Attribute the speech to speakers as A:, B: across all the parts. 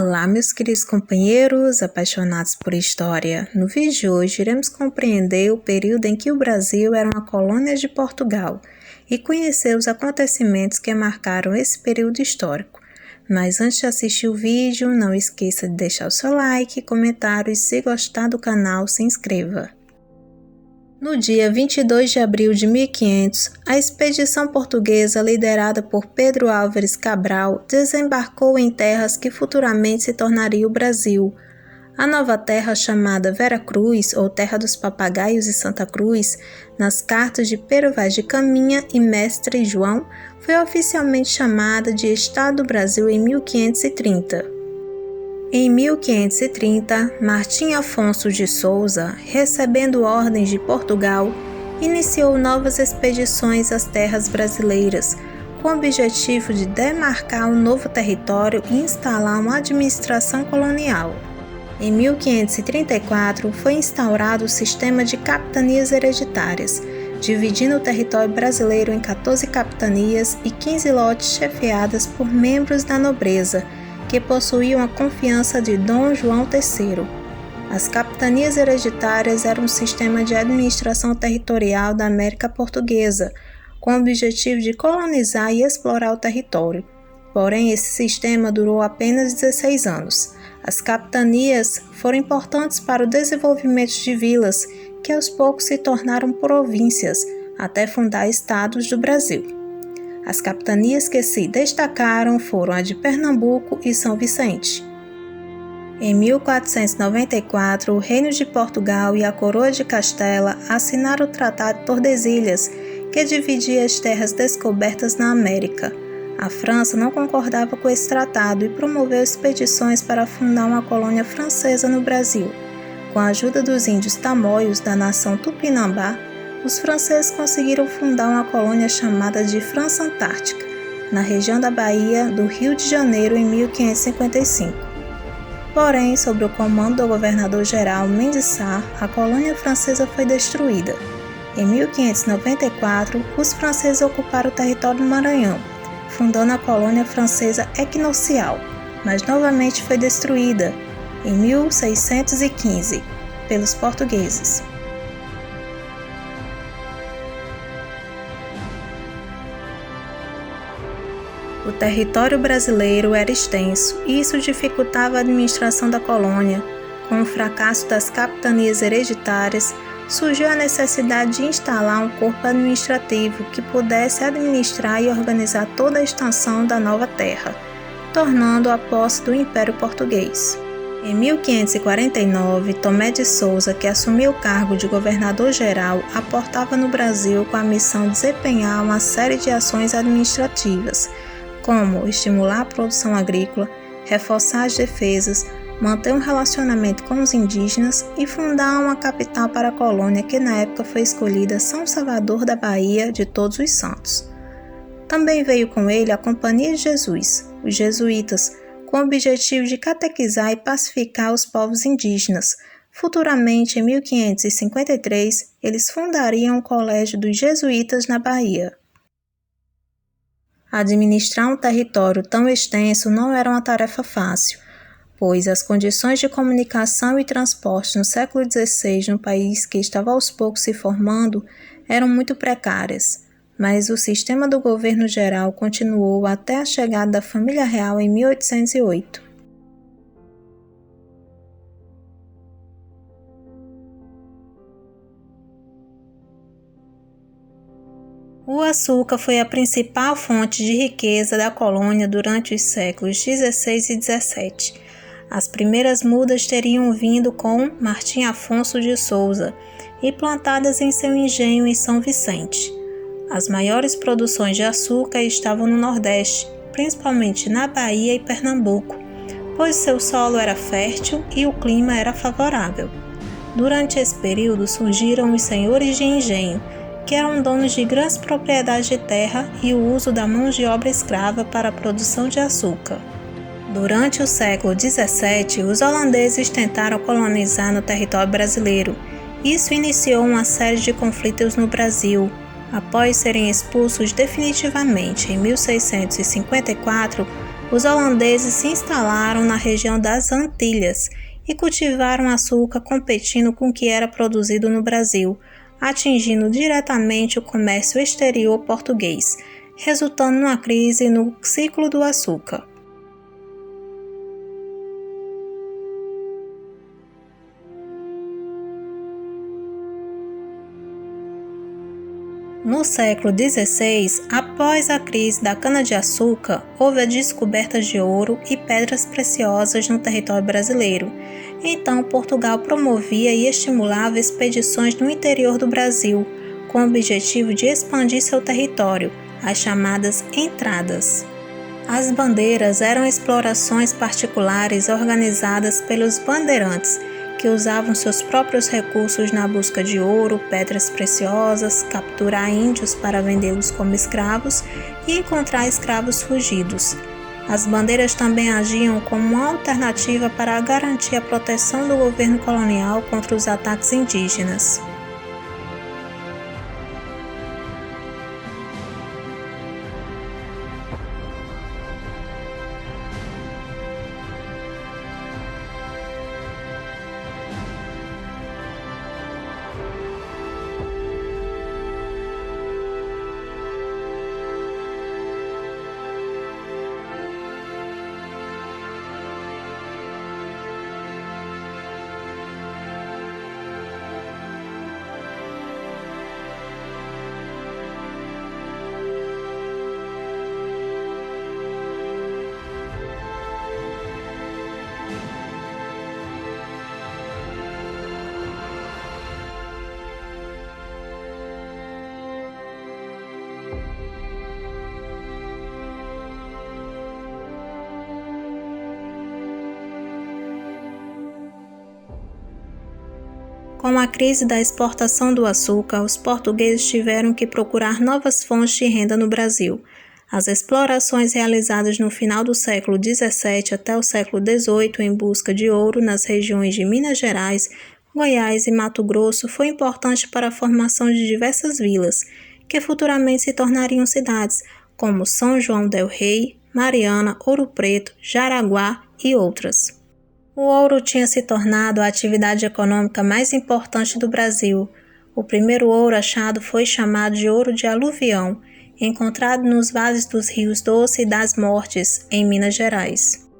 A: Olá, meus queridos companheiros apaixonados por história. No vídeo de hoje, iremos compreender o período em que o Brasil era uma colônia de Portugal e conhecer os acontecimentos que marcaram esse período histórico. Mas antes de assistir o vídeo, não esqueça de deixar o seu like, comentário e se gostar do canal, se inscreva. No dia 22 de abril de 1500, a expedição portuguesa liderada por Pedro Álvares Cabral desembarcou em terras que futuramente se tornaria o Brasil. A nova terra, chamada Vera Cruz, ou Terra dos Papagaios e Santa Cruz, nas cartas de Pero Vaz de Caminha e Mestre João, foi oficialmente chamada de Estado do Brasil em 1530. Em 1530, Martim Afonso de Souza, recebendo ordens de Portugal, iniciou novas expedições às terras brasileiras, com o objetivo de demarcar um novo território e instalar uma administração colonial. Em 1534, foi instaurado o sistema de capitanias hereditárias, dividindo o território brasileiro em 14 capitanias e 15 lotes chefiadas por membros da nobreza, que possuíam a confiança de Dom João III. As capitanias hereditárias eram um sistema de administração territorial da América Portuguesa, com o objetivo de colonizar e explorar o território. Porém, esse sistema durou apenas 16 anos. As capitanias foram importantes para o desenvolvimento de vilas, que aos poucos se tornaram províncias, até fundar estados do Brasil. As capitanias que se destacaram foram a de Pernambuco e São Vicente. Em 1494, o Reino de Portugal e a Coroa de Castela assinaram o Tratado de Tordesilhas, que dividia as terras descobertas na América. A França não concordava com esse tratado e promoveu expedições para fundar uma colônia francesa no Brasil. Com a ajuda dos índios tamoios da nação Tupinambá, os franceses conseguiram fundar uma colônia chamada de França Antártica, na região da Bahia do Rio de Janeiro em 1555. Porém, sob o comando do governador-geral Mendes Sá, a colônia francesa foi destruída. Em 1594, os franceses ocuparam o território do Maranhão, fundando a colônia francesa Equinocial, mas novamente foi destruída, em 1615, pelos portugueses. O território brasileiro era extenso e isso dificultava a administração da colônia. Com o fracasso das capitanias hereditárias, surgiu a necessidade de instalar um corpo administrativo que pudesse administrar e organizar toda a extensão da nova terra, tornando a posse do Império Português. Em 1549, Tomé de Souza, que assumiu o cargo de governador-geral, aportava no Brasil com a missão de desempenhar uma série de ações administrativas, como estimular a produção agrícola, reforçar as defesas, manter um relacionamento com os indígenas e fundar uma capital para a colônia que na época foi escolhida São Salvador da Bahia de Todos os Santos. Também veio com ele a Companhia de Jesus, os jesuítas, com o objetivo de catequizar e pacificar os povos indígenas. Futuramente, em 1553, eles fundariam o Colégio dos Jesuítas na Bahia. Administrar um território tão extenso não era uma tarefa fácil, pois as condições de comunicação e transporte no século XVI, no país que estava aos poucos se formando, eram muito precárias, mas o sistema do governo geral continuou até a chegada da família real em 1808. O açúcar foi a principal fonte de riqueza da colônia durante os séculos XVI e XVII. As primeiras mudas teriam vindo com Martim Afonso de Souza e plantadas em seu engenho em São Vicente. As maiores produções de açúcar estavam no Nordeste, principalmente na Bahia e Pernambuco, pois seu solo era fértil e o clima era favorável. Durante esse período surgiram os senhores de engenho, que eram donos de grandes propriedades de terra e o uso da mão de obra escrava para a produção de açúcar. Durante o século XVII, os holandeses tentaram colonizar no território brasileiro. Isso iniciou uma série de conflitos no Brasil. Após serem expulsos definitivamente em 1654, Os holandeses se instalaram na região das Antilhas e cultivaram açúcar competindo com o que era produzido no Brasil, atingindo diretamente o comércio exterior português, resultando numa crise no ciclo do açúcar. No século XVI, após a crise da cana-de-açúcar, houve a descoberta de ouro e pedras preciosas no território brasileiro. Então, Portugal promovia e estimulava expedições no interior do Brasil, com o objetivo de expandir seu território, as chamadas entradas. As bandeiras eram explorações particulares organizadas pelos bandeirantes, que usavam seus próprios recursos na busca de ouro, pedras preciosas, capturar índios para vendê-los como escravos e encontrar escravos fugidos. As bandeiras também agiam como uma alternativa para garantir a proteção do governo colonial contra os ataques indígenas. Com a crise da exportação do açúcar, os portugueses tiveram que procurar novas fontes de renda no Brasil. As explorações realizadas no final do século XVII até o século XVIII em busca de ouro nas regiões de Minas Gerais, Goiás e Mato Grosso foi importante para a formação de diversas vilas, que futuramente se tornariam cidades, como São João del Rei, Mariana, Ouro Preto, Jaraguá e outras. O ouro tinha se tornado a atividade econômica mais importante do Brasil. O primeiro ouro achado foi chamado de ouro de aluvião, encontrado nos vales dos rios Doce e das Mortes, em Minas Gerais.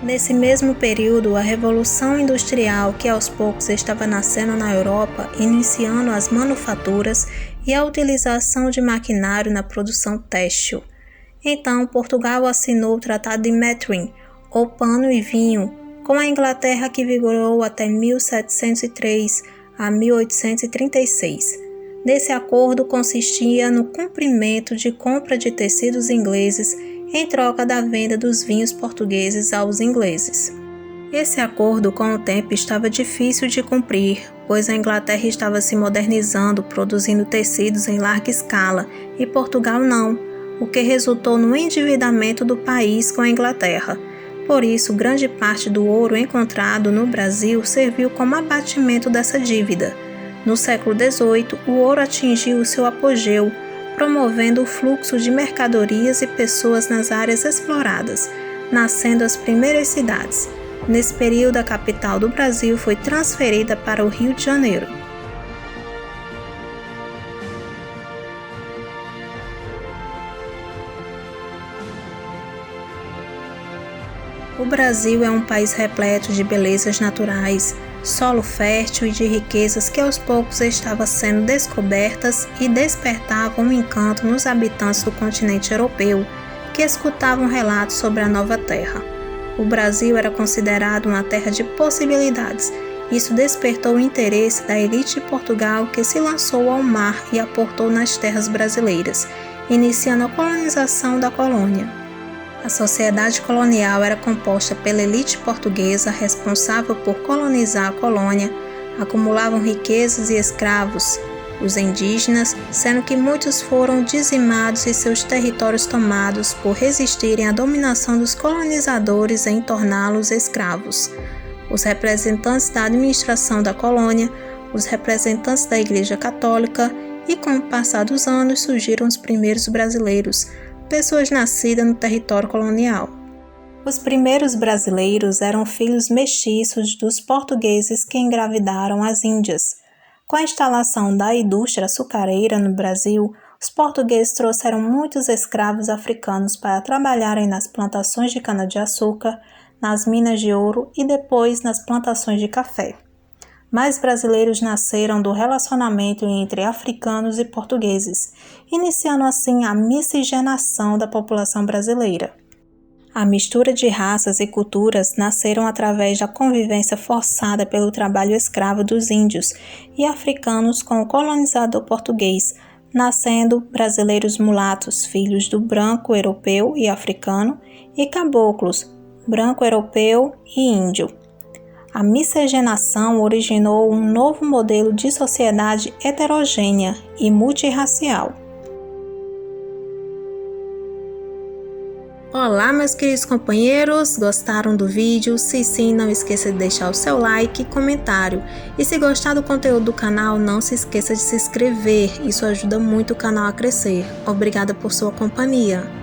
A: Nesse mesmo período, a Revolução Industrial, que aos poucos estava nascendo na Europa, iniciando as manufaturas e a utilização de maquinário na produção têxtil. Então, Portugal assinou o Tratado de Methuen, ou Pano e Vinho, com a Inglaterra, que vigorou até 1703 a 1836. Nesse acordo consistia no cumprimento de compra de tecidos ingleses em troca da venda dos vinhos portugueses aos ingleses. Esse acordo, com o tempo, estava difícil de cumprir, pois a Inglaterra estava se modernizando, produzindo tecidos em larga escala, e Portugal não, o que resultou no endividamento do país com a Inglaterra. Por isso, grande parte do ouro encontrado no Brasil serviu como abatimento dessa dívida. No século XVIII, o ouro atingiu o seu apogeu, promovendo o fluxo de mercadorias e pessoas nas áreas exploradas, nascendo as primeiras cidades. Nesse período, a capital do Brasil foi transferida para o Rio de Janeiro. O Brasil é um país repleto de belezas naturais. solo fértil e de riquezas que aos poucos estavam sendo descobertas e despertavam um encanto nos habitantes do continente europeu, que escutavam relatos sobre a nova terra. O Brasil era considerado uma terra de possibilidades. Isso despertou o interesse da elite de Portugal, que se lançou ao mar e aportou nas terras brasileiras, iniciando a colonização da colônia. A sociedade colonial era composta pela elite portuguesa responsável por colonizar a colônia, acumulavam riquezas e escravos, os indígenas, sendo que muitos foram dizimados e seus territórios tomados por resistirem à dominação dos colonizadores em torná-los escravos. Os representantes da administração da colônia, os representantes da Igreja Católica e, com o passar dos anos, surgiram os primeiros brasileiros, pessoas nascidas no território colonial. Os primeiros brasileiros eram filhos mestiços dos portugueses que engravidaram as índias. Com a instalação da indústria açucareira no Brasil, os portugueses trouxeram muitos escravos africanos para trabalharem nas plantações de cana-de-açúcar, nas minas de ouro e depois nas plantações de café. Mais brasileiros nasceram do relacionamento entre africanos e portugueses, iniciando assim a miscigenação da população brasileira. A mistura de raças e culturas nasceram através da convivência forçada pelo trabalho escravo dos índios e africanos com o colonizador português, nascendo brasileiros mulatos, filhos do branco europeu e africano, e caboclos, branco europeu e índio. A miscigenação originou um novo modelo de sociedade heterogênea e multirracial. Olá, meus queridos companheiros, gostaram do vídeo? Se sim, não esqueça de deixar o seu like e comentário. E se gostar do conteúdo do canal, não se esqueça de se inscrever, isso ajuda muito o canal a crescer. Obrigada por sua companhia.